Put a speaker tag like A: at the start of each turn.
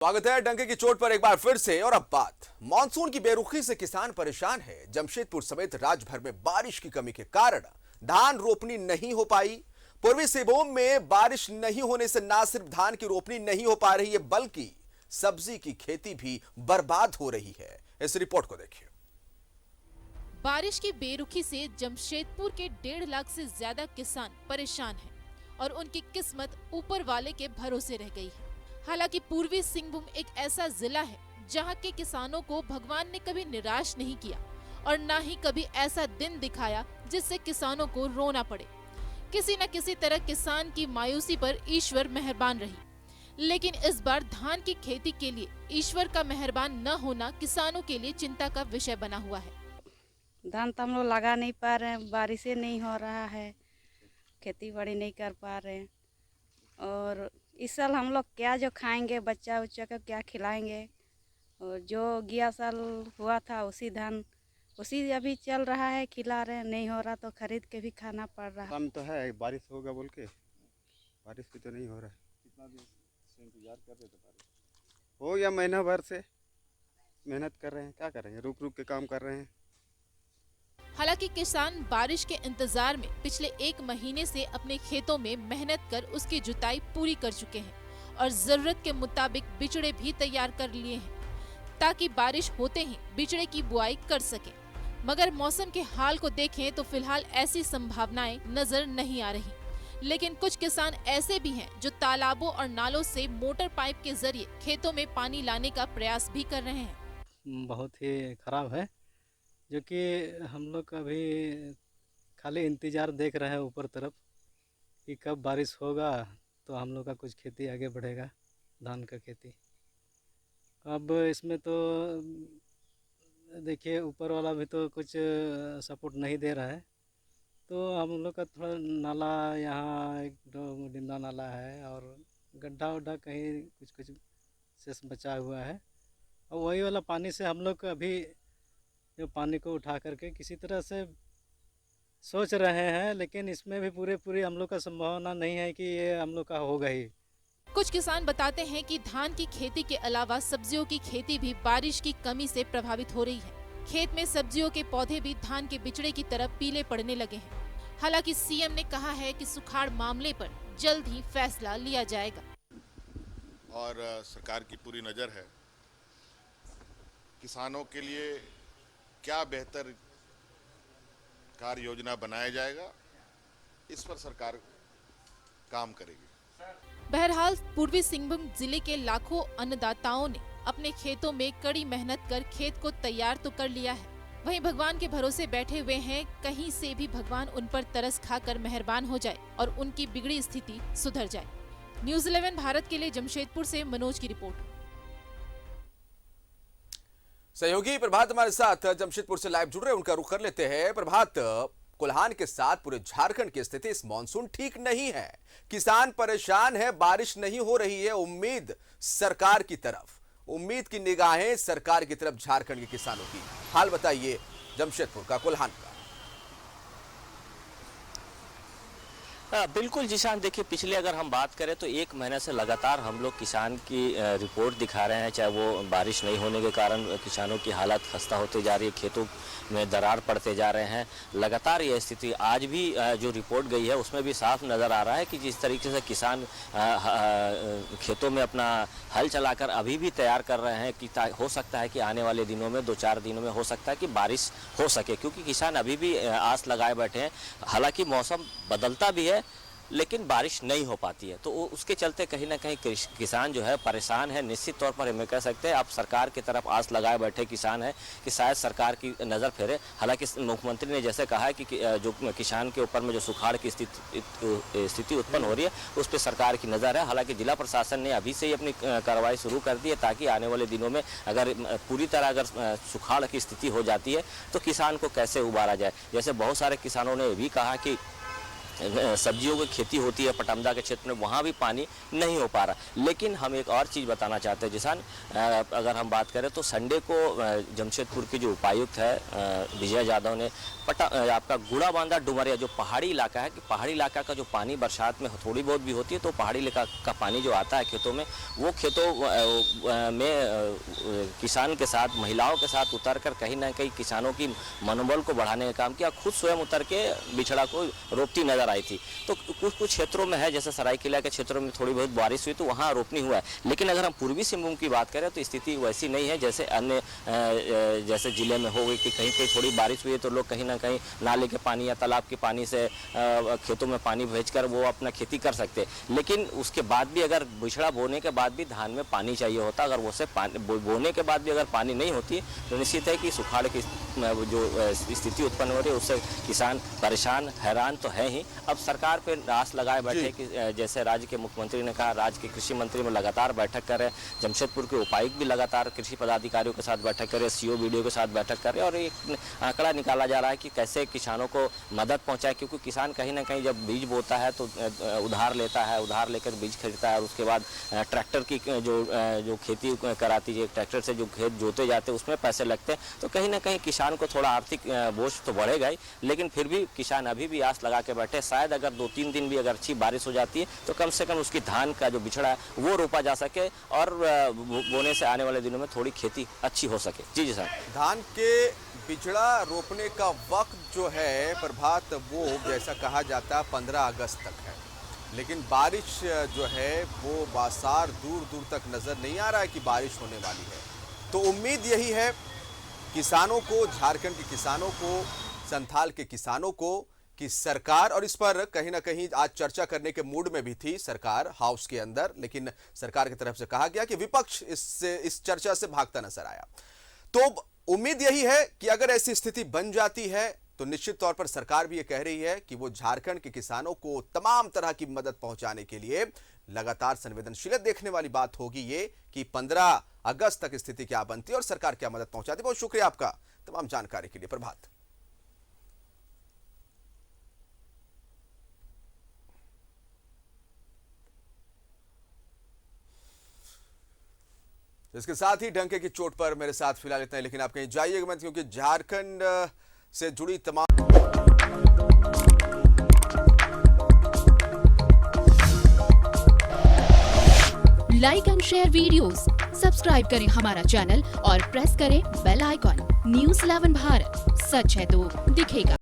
A: स्वागत है डंके की चोट पर एक बार फिर से। और अब बात मानसून की बेरुखी से किसान परेशान है। जमशेदपुर समेत राज्य भर में बारिश की कमी के कारण धान रोपनी नहीं हो पाई। पूर्वी सिंहभूम में बारिश नहीं होने से न सिर्फ धान की रोपनी नहीं हो पा रही है, बल्कि सब्जी की खेती भी बर्बाद हो रही है। इस रिपोर्ट को देखिए।
B: बारिश की बेरुखी से जमशेदपुर के 1.5 लाख से ज्यादा किसान परेशान हैं और उनकी किस्मत ऊपर वाले के भरोसे रह गई है। हालांकि पूर्वी सिंहभूम एक ऐसा जिला है जहां के किसानों को भगवान ने कभी निराश नहीं किया और न ही कभी ऐसा दिन दिखाया जिससे किसानों को रोना पड़े। किसी न किसी तरह किसान की मायूसी पर ईश्वर मेहरबान रही, लेकिन इस बार धान की खेती के लिए ईश्वर का मेहरबान न होना किसानों के लिए चिंता का विषय बना हुआ है।
C: धान तो हम लोग लगा नहीं पा रहे हैं, बारिशें नहीं हो रहा है, खेती बाड़ी नहीं कर पा रहे हैं। और इस साल हम लोग क्या जो खाएंगे, बच्चा उच्चा को क्या खिलाएंगे। और जो गया साल हुआ था उसी धान उसी अभी चल रहा है, खिला रहे हैं। नहीं हो रहा तो खरीद के भी खाना पड़ रहा है।
D: काम तो है, बारिश होगा बोल के, बारिश भी तो नहीं हो रहा है। कितना दिन से इंतजार कर रहे थे? बारिश हो गया महीना भर से मेहनत कर रहे हैं, क्या करेंगे, रुक रुक के काम कर रहे हैं।
B: हालांकि किसान बारिश के इंतजार में पिछले 1 महीने से अपने खेतों में मेहनत कर उसकी जुताई पूरी कर चुके हैं और जरूरत के मुताबिक बिचड़े भी तैयार कर लिए हैं ताकि बारिश होते ही बिचड़े की बुआई कर सके। मगर मौसम के हाल को देखें तो फिलहाल ऐसी संभावनाएं नजर नहीं आ रही। लेकिन कुछ किसान ऐसे भी हैं जो तालाबों और नालों से मोटर पाइप के जरिए खेतों में पानी लाने का प्रयास भी कर रहे हैं।
E: बहुत ही खराब है, जो कि हम लोग अभी खाली इंतज़ार देख रहे हैं ऊपर तरफ कि कब बारिश होगा तो हम लोग का कुछ खेती आगे बढ़ेगा, धान का खेती। अब इसमें तो देखिए ऊपर वाला भी तो कुछ सपोर्ट नहीं दे रहा है, तो हम लोग का थोड़ा नाला, यहाँ एक दो डिंदा नाला है और गड्ढा वड्ढा कहीं कुछ कुछ शेष बचा हुआ है। और वही वाला पानी से हम लोग अभी जो पानी को उठा करके किसी तरह से सोच रहे हैं, लेकिन इसमें भी पूरी हम लोग का संभावना नहीं है कि ये हम लोग का होगा ही।
B: कुछ किसान बताते हैं कि धान की खेती के अलावा सब्जियों की खेती भी बारिश की कमी से प्रभावित हो रही है। खेत में सब्जियों के पौधे भी धान के बिचड़े की तरफ पीले पड़ने लगे हैं। हालांकि सीएम ने कहा है कि सुखाड़ मामले पर जल्द ही फैसला लिया जाएगा
F: और सरकार की पूरी नज़र है। किसानों के लिए क्या बेहतर कार्य योजना बनाया जाएगा, इस पर सरकार काम करेगी।
B: बहरहाल पूर्वी सिंहभूम जिले के लाखों अन्नदाताओं ने अपने खेतों में कड़ी मेहनत कर खेत को तैयार तो कर लिया है, वहीं भगवान के भरोसे बैठे हुए हैं। कहीं से भी भगवान उन पर तरस खाकर मेहरबान हो जाए और उनकी बिगड़ी स्थिति सुधर जाए। न्यूज़ 11 भारत के लिए जमशेदपुर से मनोज की रिपोर्ट।
A: सहयोगी प्रभात हमारे साथ जमशेदपुर से लाइव जुड़ रहे, उनका रुख कर लेते हैं। प्रभात, कोल्हान के साथ पूरे झारखंड की स्थिति इस मॉनसून ठीक नहीं है। किसान परेशान है, बारिश नहीं हो रही है। उम्मीद सरकार की तरफ, उम्मीद की निगाहें सरकार की तरफ झारखंड के किसानों की। हाल बताइए जमशेदपुर का, कोल्हान का।
G: बिल्कुल जिशान, देखिए पिछले अगर हम बात करें तो 1 महीने से लगातार हम लोग किसान की रिपोर्ट दिखा रहे हैं, चाहे वो बारिश नहीं होने के कारण किसानों की हालत खस्ता होती जा रही है, खेतों में दरार पड़ते जा रहे हैं। लगातार ये स्थिति आज भी जो रिपोर्ट गई है उसमें भी साफ नज़र आ रहा है कि जिस तरीके से किसान खेतों में अपना हल चलाकर अभी भी तैयार कर रहे हैं कि हो सकता है कि आने वाले दिनों में 2-4 दिनों में हो सकता है कि बारिश हो सके, क्योंकि किसान अभी भी आस लगाए बैठे हैं। हालांकि मौसम बदलता भी है लेकिन बारिश नहीं हो पाती है, तो उसके चलते कहीं ना कहीं किसान जो है परेशान है। निश्चित तौर पर हमें कह सकते हैं अब सरकार की तरफ आस लगाए बैठे किसान है कि शायद सरकार की नज़र फेरे। हालांकि मुख्यमंत्री ने जैसे कहा है कि जो किसान के ऊपर में जो सुखाड़ की स्थिति उत्पन्न हो रही है उस पर सरकार की नज़र है। हालांकि जिला प्रशासन ने अभी से ही अपनी कार्रवाई शुरू कर दी है ताकि आने वाले दिनों में अगर पूरी तरह अगर सुखाड़ की स्थिति हो जाती है तो किसान को कैसे उबारा जाए। जैसे बहुत सारे किसानों ने भी कहा कि सब्जियों की खेती होती है पटमदा के क्षेत्र में, वहाँ भी पानी नहीं हो पा रहा। लेकिन हम एक और चीज़ बताना चाहते हैं किसान, अगर हम बात करें तो संडे को जमशेदपुर के जो उपायुक्त है विजय यादव ने आपका गुड़ा बांधा डुमरिया जो पहाड़ी इलाका है, कि पहाड़ी इलाका का जो पानी बरसात में थोड़ी बहुत भी होती है तो पहाड़ी इलाका का पानी जो आता है खेतों में, वो खेतों में किसान के साथ महिलाओं के साथ उतर कर कहीं ना कहीं किसानों की मनोबल को बढ़ाने का काम किया, खुद स्वयं उतर के बिछड़ा को रोपती नजर आई थी। तो कुछ क्षेत्रों में है, जैसे सरायकेला के क्षेत्रों में थोड़ी बहुत बारिश हुई तो वहाँ रोपनी हुआ है। लेकिन अगर हम पूर्वी सिंहभूम की बात करें तो स्थिति वैसी नहीं है जैसे अन्य जैसे जिले में हो गई कि कहीं कहीं थोड़ी बारिश हुई है तो लोग कहीं ना कहीं नाले के पानी या तालाब के पानी से खेतों में पानी भेजकर वो अपना खेती कर सकते। लेकिन उसके बाद भी अगर बिछड़ा बोने के बाद भी धान में पानी चाहिए होता, अगर वो से बोने के बाद भी अगर पानी नहीं होती तो निश्चित है कि सुखाड़ की जो स्थिति उत्पन्न हो रही है उससे किसान परेशान हैरान तो है ही। अब सरकार पे आस लगाए बैठे कि जैसे राज्य के मुख्यमंत्री ने कहा, राज्य के कृषि मंत्री में लगातार बैठक कर रहे हैं, जमशेदपुर के उपायुक्त भी लगातार कृषि पदाधिकारियों के साथ बैठक कर रहे हैं, सीओ बीडीओ के साथ बैठक कर रहे हैं और एक आंकड़ा निकाला जा रहा है कि कैसे किसानों को मदद पहुंचाए। क्योंकि किसान कहीं ना कहीं जब बीज बोता है तो उधार लेता है, उधार लेकर बीज खरीदता है और उसके बाद ट्रैक्टर की जो खेती कराती है, ट्रैक्टर से जो खेत जोते जाते हैं उसमें पैसे लगते हैं, तो कहीं ना कहीं किसान को थोड़ा आर्थिक बोझ तो बढ़ेगा ही। लेकिन फिर भी किसान अभी भी आस लगा के बैठे, शायद अगर 2-3 दिन भी अगर अच्छी बारिश हो जाती है तो कम से कम उसकी धान का जो बिछड़ा है वो रोपा जा सके और बोने से आने वाले दिनों में थोड़ी खेती अच्छी हो सके। जी सर,
A: धान के बिछड़ा रोपने का वक्त जो है प्रभात, वो जैसा कहा जाता है 15 अगस्त तक है, लेकिन बारिश जो है वो बासार दूर दूर तक नजर नहीं आ रहा है कि बारिश होने वाली है। तो उम्मीद यही है किसानों को, झारखंड के किसानों को, संथाल के किसानों को, कि सरकार, और इस पर कहीं ना कहीं आज चर्चा करने के मूड में भी थी सरकार हाउस के अंदर, लेकिन सरकार की तरफ से कहा गया कि विपक्ष इस चर्चा से भागता नजर आया। तो उम्मीद यही है कि अगर ऐसी स्थिति बन जाती है तो निश्चित तौर पर सरकार भी ये कह रही है कि वो झारखंड के किसानों को तमाम तरह की मदद पहुंचाने के लिए लगातार संवेदनशील देखने वाली बात होगी ये कि 15 अगस्त तक स्थिति क्या बनती है और सरकार क्या मदद पहुंचाती है। बहुत शुक्रिया आपका तमाम जानकारी के लिए प्रभात। इसके साथ ही डंके की चोट पर मेरे साथ फिलहाल इतना ही, लेकिन आप कहीं जाइएगा मत, क्योंकि झारखंड से जुड़ी तमाम
H: like and share videos, subscribe करें हमारा चैनल और प्रेस करें बेल आइकॉन। न्यूज़ 11 भारत, सच है तो दिखेगा।